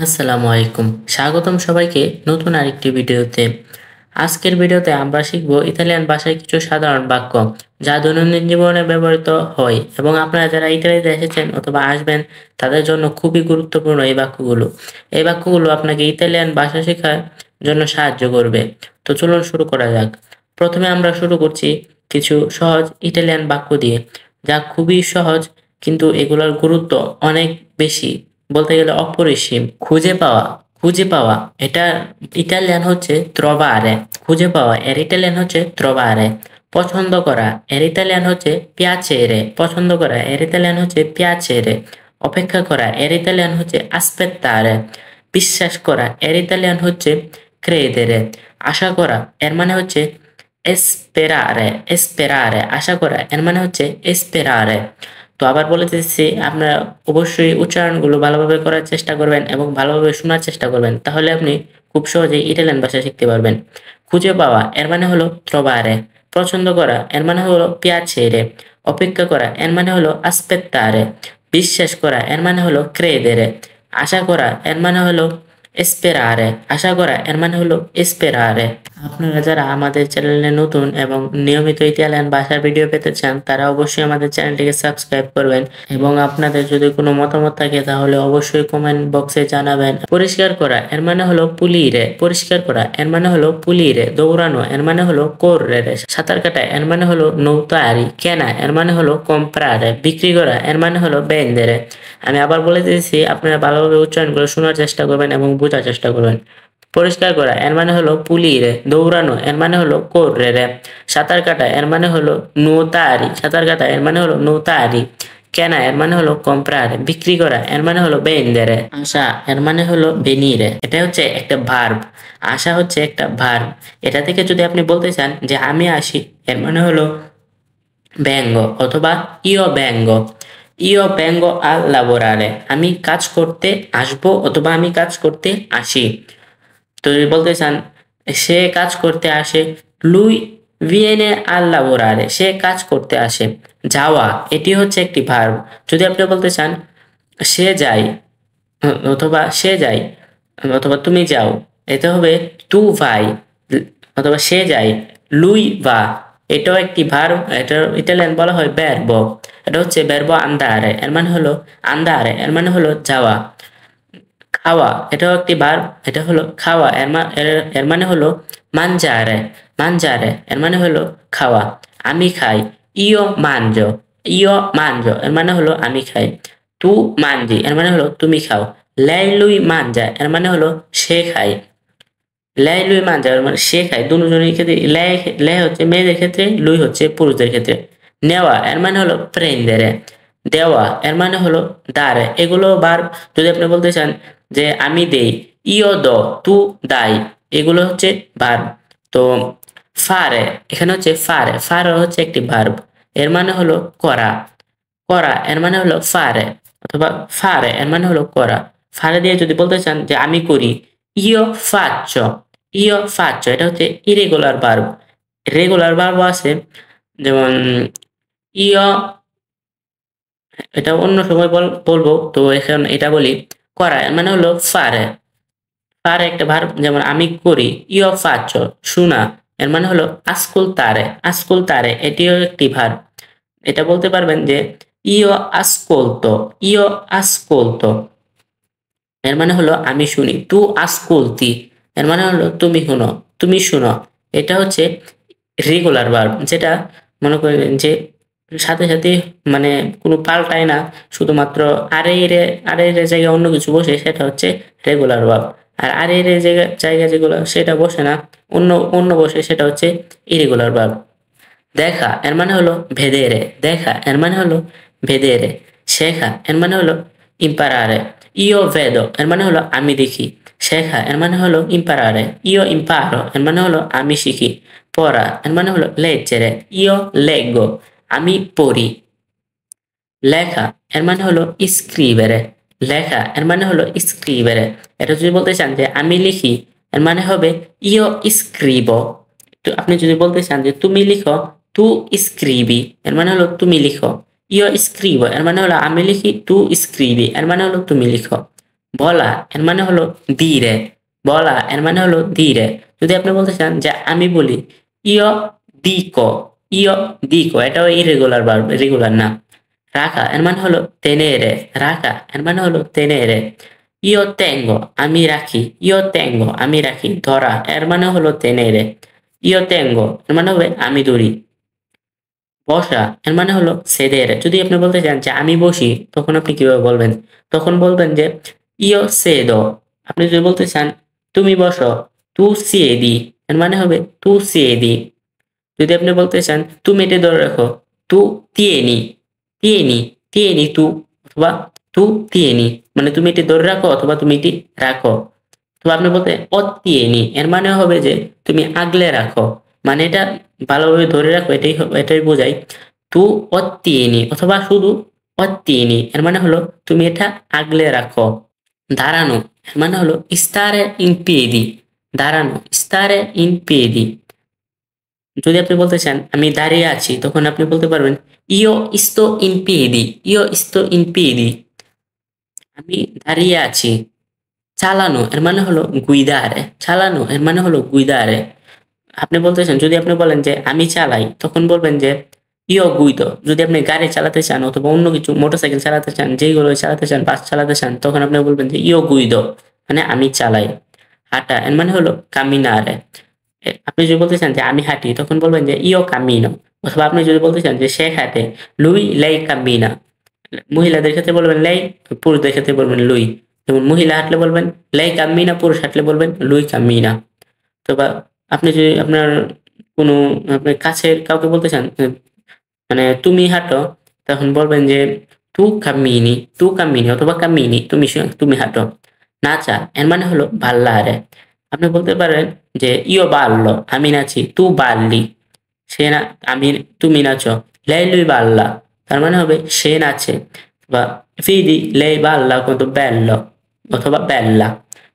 আসসালামু আলাইকুম। স্বাগতম সবাইকে নতুন আরেকটি ভিডিওতে। আজকের ভিডিওতে আমরা শিখব ইতালিয়ান ভাষায় কিছু সাধারণ বাক্য যা দৈনন্দিন জীবনে ব্যবহৃত হয় এবং আপনারা যারা ইতালিতে এসেছেন অথবা আসবেন তাদের জন্য খুবই গুরুত্বপূর্ণ এই বাক্যগুলো। এই বাক্যগুলো আপনাকে ইতালিয়ান ভাষা শেখার জন্য সাহায্য করবে। তো চলুন শুরু করা যাক। প্রথমে আমরা শুরু করছি কিছু সহজ ইটালিয়ান বাক্য দিয়ে, যা খুবই সহজ কিন্তু এগুলোর গুরুত্ব অনেক বেশি, বলতে গেলে অপরিসীম। খুঁজে পাওয়া এটা ইটালিয়ান হচ্ছে ট্রোভারে। খুঁজে পাওয়া এর ইটালিয়ান হচ্ছে ট্রোভারে। পছন্দ করা এর ইটালিয়ান হচ্ছে পিয়াচেরে। পছন্দ করা এর ইটালিয়ান হচ্ছে পিয়াচেরে। অপেক্ষা করা এর ইটালিয়ান হচ্ছে আসপেত্তারে। বিশ্বাস করা এর ইটালিয়ান হচ্ছে ক্রেদেরে। আশা করা এর মানে হচ্ছে এসপেরারে। এসপেরারে আশা করা এর মানে হচ্ছে এসপেরারে। তো আবার বলে দিচ্ছি, আপনারা অবশ্যই উচ্চারণগুলো ভালোভাবে করার চেষ্টা করবেন এবং ভালোভাবে শোনার চেষ্টা করবেন, তাহলে আপনি খুব সহজেই ইটালিয়ান ভাষা শিখতে পারবেন। খুঁজে পাওয়া এর মানে হলো ট্রোভারে। পছন্দ করা এর মানে হলো পিয়াচেরে। অপেক্ষা করা এর মানে হলো আসপেত্তারে। বিশ্বাস করা এর মানে হলো ক্রেদেরে। আশা করা এর মানে হলো এসপেরারে। আশা করা এর মানে হলো এসপেরারে। আপনারা যারা আমাদের চ্যানেলে নতুন এবং নিয়মিত ইতালিয়ান ভাষার ভিডিও পেতে চান তারা অবশ্যই আমাদের চ্যানেলটিকে সাবস্ক্রাইব করবেন এবং আপনাদের যদি কোনো মতামত থাকে তাহলে অবশ্যই কমেন্ট বক্সে জানাবেন। পরিষ্কার করা এর মানে হলো পুলিরে। পরিষ্কার করা এর মানে হলো পুলিরে। দৌড়ানো এর মানে হলো কোররে। সাঁতার কাটা এর মানে হলো নৌতারি। কেনা এর মানে হলো কম্প্রারে। বিক্রি করা এর মানে হলো বেন্দেরে। আমি আবার বলে দিয়েছি, আপনারা ভালোভাবে উচ্চারণ করে শোনার চেষ্টা করবেন এবং বোঝার চেষ্টা করবেন। পরিষ্কার করা এর মানে হলো পুলিরে। দৌড়ানো এর মানে হলো কোররে। সাঁতার কাটা এর মানে হলো নোতারি। সাঁতার কাটা এর মানে হলো নোতারি। কেনা এর মানে হলো কম্প্রারে। বিক্রি করা এর মানে হলো বেন্দেরে। আশা এর মানে হলো বেনিরে। এটা হচ্ছে একটা ভার্ব। আশা হচ্ছে একটা ভার্ব। এটা থেকে যদি আপনি বলতে চান যে আমি আসি, এর মানে হলো ব্যঙ্গ অথবা ইয় ব্যঙ্গ। ইয় ব্যঙ্গ আল লাবোরারে, আমি কাজ করতে আসবো অথবা আমি কাজ করতে আসি। তো যদি বলতে চান সে কাজ করতে আসে, লুই viene a lavorare, সে কাজ করতে আসে। যাওয়া এটি হচ্ছে একটি ভার্ব। যদি আপনি বলতে চান সে যায় অথবা সে যায় অথবা তুমি যাও, এটা হবে তু ভাই। অথবা সে যায়, লুই va, এটাও একটি ভার্ব। এটা ইটালিয়ান বলা হয় verbo। এটা হচ্ছে verbo andare, এর মানে হলো andare এর মানে হলো যাওয়া। খাওয়া এটাও একটি ভার্ব। এটা হলো খাওয়া এর মানে হলো mangiare। mangiare এর মানে হলো খাওয়া। আমি খাই, io mangio। io mangio এর মানে হলো আমি খাই। tu mangi এর মানে হলো তুমি খাও। lei lui mangia এর মানে হলো সে খায়। lei lui mangia এর মানে সে খায়। দুজনের ক্ষেত্রে lei হচ্ছে মেয়েদের ক্ষেত্রে, lui হচ্ছে পুরুষদের ক্ষেত্রে। নেওয়া এর মানে হলো prendere। দেওয়া এর মানে হলো dare। এগুলো ভার্ব। যদি আপনি বলতে চান যে আমি দেই, io do, tu dai, এগুলো হচ্ছে ভার্ব। তো ফারে এখানে হচ্ছে ফারে। ফারে হচ্ছে একটি ভার্ব। এর মানে হলো করা। করা এর মানে হলো ফারে অথবা ফারে এর মানে হলো করা। ফারে দিয়ে যদি বলতে চান যে আমি করি, io faccio। io faccio এটা হচ্ছে ইরেগুলার ভার্ব। রেগুলার ভার্ব আছে, যেমন io, এটা অন্য সময় বলবো। তো এখন এটা বলি, করা এর মানে হলো ফারে। ফারে একটা ভার্ব, যেমন আমি করি, io faccio। শোনা এর মানে হলো ascoltare। ascoltare এটিও একটি ভার্ব। এটা বলতে পারবেন যে io ascolto। io ascolto এর মানে হলো আমি শুনি। tu ascolti এর মানে হলো তুমি শুনো। তুমি শুনো এটা হচ্ছে রেগুলার ভার্ব, যেটা মনে করেন যে সাথে সাথে মানে কোনো পাল্টায় না, শুধুমাত্র আরে রে জায়গায় অন্য কিছু বসে, সেটা হচ্ছে রেগুলার ভার্ব। আর আরে রে জায়গা যেগুলো সেটা বসে না, অন্য অন্য বসে, সেটা হচ্ছে ইরেগুলার ভার্ব। দেখা এর মানে হলো ভেদেরে। দেখা এর মানে হলো ভেদেরে। শেখা এর মানে হলো ইম্পারারে। ইও ভেদো এর মানে হলো আমি দেখি। শেখা এর মানে হলো ইম্পারারে। ইও ইম্পারো এর মানে হলো আমি শিখি। পড়া এর মানে হলো লেggere। ইও leggo, আমি পড়ি। লেখা এর মানে হলো স্ক্রিবেরে। লেখা এর মানে হলো স্ক্রিবেরে। এটা যদি বলতে চান যে আমি লিখি, এর মানে হবে ইও স্ক্রিবো। তো আপনি যদি বলতে চান যে তুমি লিখো, তু স্ক্রিবি এর মানে হলো তুমি লিখো। ইও স্ক্রিবো এর মানে হলো আমি লিখি। তু স্ক্রিবি এর মানে হলো তুমি লিখো। বলা এর মানে হলো dire, বলা এর মানে হলো dire। যদি আপনি বলতে চান যে আমি বলি io dico, io dico, এটাও irregular verb, রেগুলার না। রাখা এর মানে হলো tenere, রাখা এর মানে হলো tenere। io tengo, আমি রাখি, io tengo, আমি রাখি। ধরা এর মানে হলো tenere, io tengo এর মানে হবে আমি ধরি। বসা এর মানে হলো sedere। যদি আপনি বলতে চান যে আমি বসি, তখন আপনি কিভাবে বলবেন? তখন বলবেন যে io sedo। আপনি যদি বলতে চান তুমি বসো, tu siedi এর মানে হবে tu siedi। যদি আপনি বলতে চান তুমি এটি ধরে রাখো, tu tieni, tieni, tieni tu, অথবা tu tieni, মানে তুমি এটি ধরে রাখো অথবা তুমি এটি রাখো। তো আপনি বলতে ottieni এর মানে হবে যে তুমি আগলে রাখো, মানে এটা ভালোভাবে ধরে রাখো, এটাই বোঝায়। tu ottieni অথবা শুধু ottieni এর মানে হলো তুমি এটা আগলে রাখো। দাঁড়ানো এর মানে হলো stare in piedi, দাঁড়ানো stare in piedi। যদি আপনি বলতে চান আমি দাঁড়িয়ে আছি, তখন আপনি বলতে পারবেন io sto in piedi, io sto in piedi, আমি দাঁড়িয়ে আছি। চালানো এর মানে হলো গুইদারে, চালানো এর মানে হলো গুইদারে। আপনি বলতেছেন, যদি আপনি বলেন যে আমি চালাই, তখন বলবেন যে ইয়ো গুইদো। যদি আপনি গাড়ি চালাতে চান অথবা অন্য কিছু মোটরসাইকেল চালাতে চান, যেগুলো চালাতে চান, বাস চালাতে চান, তখন আপনি বলবেন যে ইয়ো গুইদো, মানে আমি চালাই। হাঁটা এর মানে হলো কামিনারে। আপনি যদি বলতে চান যে আমি হাঁটি, তখন বলবেন যে ইয়ো কামিনো। অথবা আপনি যদি বলতে চান যে সে হাঁটে, লুই লেই কামিনা। মহিলাদের ক্ষেত্রে বলবেন লেই, পুরুষদের ক্ষেত্রে বলবেন লুই। যেমন মহিলা হাঁটলে বলবেন লেই কামিনা, পুরুষ হাঁটলে বলবেন লুই কামিনা। তো বা আপনি যদি আপনার কোনো আপনার কাছের কাউকে বলতে চান মানে তুমি হাঁটো, তখন বলবেন যে তু কামিনি, তু কামিনি, অথবা কামিনি, তুমি হাঁটো। নাচা এর মানে হলো বাল্লারে। আপনি বলতে পারেন যে ইয়ো বাল্লো, আমি নাচি, তু বাল্লি, সে না, আমি, তুমি নাচো, লেই lui balla, তার মানে হবে সে নাচে। বা vedi lei balla কত bello, অথবা bella,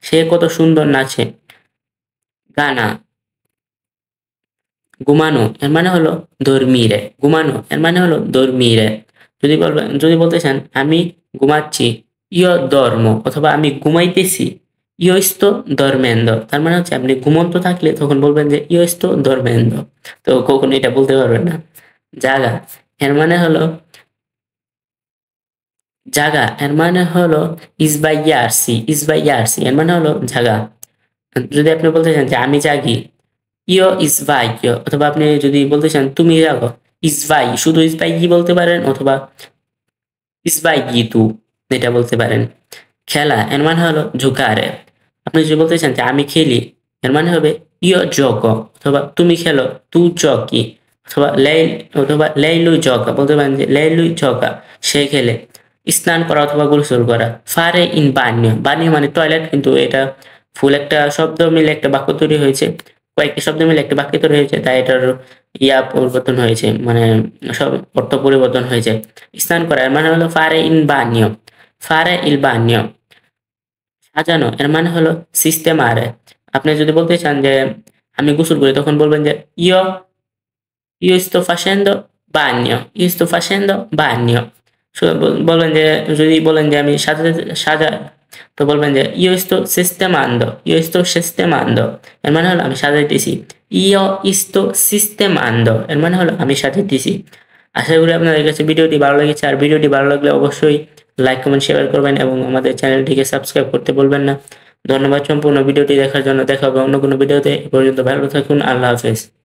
সে কত সুন্দর নাচে। গানা, ঘুমানো এর মানে হলো dormire, ঘুমানো এর মানে হলো dormire। যদি বলতে চান আমি ঘুমাচ্ছি, io dormo, অথবা আমি ঘুমাইতেছি, io sto dormendo, তার মানে হচ্ছে আপনি ঘুমন্ত থাকলে তখন বলবেন যে io sto dormendo। তো কখনো এটা বলতে পারবেন না। জাগা এর মানে হলো জাগা এর মানে হলো sbagliarsi, sbagliarsi এর মানে হলো জাগা। যদি আপনি বলতে চান যে আমি জাগি, io sbaglio, অথবা আপনি যদি বলতে চান তুমি জাগো, sbagli, শুধু sbagli বলতে পারেন, অথবা sbagli tu, এটা বলতে পারেন। খেলা এর মানে হলো giocare। আপনি যদি বলতে চান যে আমি খেলি, এর মানে হবে io gioco, অথবা তুমি খেলো, tu giochi, অথবা lei lui gioca, বলতে পারেন যে lei lui gioca, সে খেলে। স্নান করা অথবা গোসল করা, fare in bagno, bagno মানে টয়লেট, কিন্তু এটা ফুল একটা শব্দ মিলে একটা বাক্য তৈরি হয়েছে, কয়েকটি শব্দ মিলে একটা বাক্য তৈরি হয়েছে, তাই এটার পরিবর্তন হয়েছে, মানে সব অর্থ পরিবর্তন হয়েছে। স্নান করা এর মানে হলো fare in bagno, fare il bagno। সাজানো এর মানে হলো সিস্টেমারে। আপনি যদি বলতে চান যে আমি গোসল করি, তখন বলবেন যে io sto facendo bagno, io sto facendo bagno। বলবেন যে, যদি বলেন যে আমি সাজাই, তো বলবেন যে io sto sistemando, io sto sistemando, এর মানে হলো আমি সাজাইতেছি। io sto sistemando এর মানে হলো আমি সাজাইতেছি। আশা করি আপনাদের কাছে ভিডিওটি ভালো লেগেছে, আর ভিডিওটি ভালো লাগলে অবশ্যই লাইক, কমেন্ট, শেয়ার করবেন এবং আমাদের চ্যানেলটিকে সাবস্ক্রাইব করতে বলবেন না। ধন্যবাদ সম্পূর্ণ ভিডিওটি দেখার জন্য। দেখা হবে অন্য কোনো ভিডিওতে। এ পর্যন্ত ভালো থাকুন। আল্লাহ হাফেজ।